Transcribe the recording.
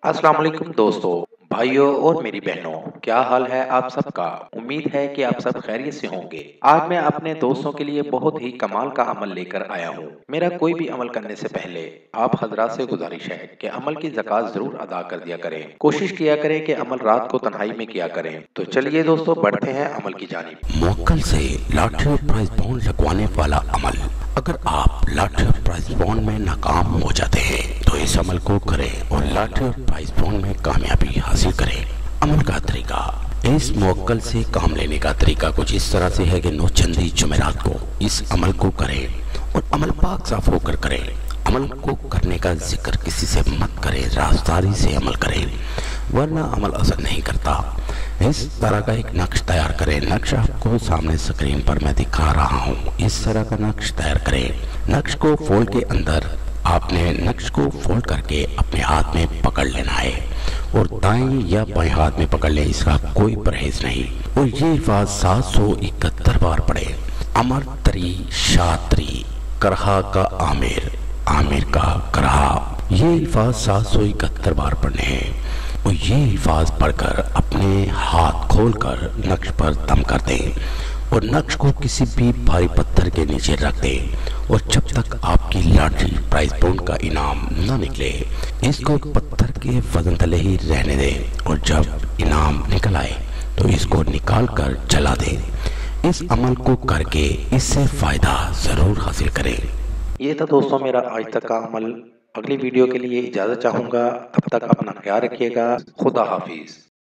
अस्सलाम वालेकुम दोस्तों, भाइयों और मेरी बहनों, क्या हाल है आप सबका। उम्मीद है कि आप सब खैरियत से होंगे। आज मैं अपने दोस्तों के लिए बहुत ही कमाल का अमल लेकर आया हूँ। मेरा कोई भी अमल करने से पहले आप हजरात से गुजारिश है कि अमल की ज़कात जरूर अदा कर दिया करें। कोशिश किया करें कि अमल रात को तन्हाई में किया करें। तो चलिए दोस्तों, बढ़ते हैं अमल की जानिब। मोक्कल से लॉटरी और प्राइज बॉन्ड लगवाने वाला अमल। अगर आप लॉटरी और प्राइज बॉन्ड में नाकाम हो जाते हैं तो इस अमल को करें और लॉटरी और प्राइज बॉन्ड में कामयाबी हासिल करें। अमल का तरीका। इस मोक्कल से काम लेने का तरीका कुछ इस तरह से है कि नौचंदी जुमेरात को इस अमल को करें और अमल पाक साफ होकर करें। अमल को करने का जिक्र किसी से मत करें, राजदारी से अमल करें वरना अमल असर नहीं करता। इस तरह का एक नक्श तैयार करें। नक्श आपको सामने स्क्रीन पर मैं दिखा रहा हूँ। इस तरह का नक्श तैयार करें। नक्श को फोल्ड के अंदर आपने नक्श को फोल्ड करके अपने हाथ में पकड़ लेना है और दाएं या बाएं हाथ में पकड़ लें, इसका कोई परहेज नहीं। और ये अल्फाज 771 बार पढ़े। अमर तरी शात्री करहा का आमिर, आमिर का करहा। ये अल्फाज 771 बार पढ़ने हैं और ये अल्फाज पढ़कर अपने हाथ खोलकर नक्श पर दम कर दें और नक्श को किसी भी भारी पत्थर के नीचे रख दें और जब तक आपकी लॉटरी प्राइज बॉन्ड का इनाम न निकले इसको पत्थर के वजन तले ही रहने दें और जब इनाम निकल आए तो इसको निकाल कर जला दें। इस अमल को करके इससे फायदा जरूर हासिल करें। ये था दोस्तों मेरा आज तक का अमल। अगली वीडियो के लिए इजाज़त चाहूँगा। तब तक अपना ख्याल रखिएगा। खुदा हाफिज।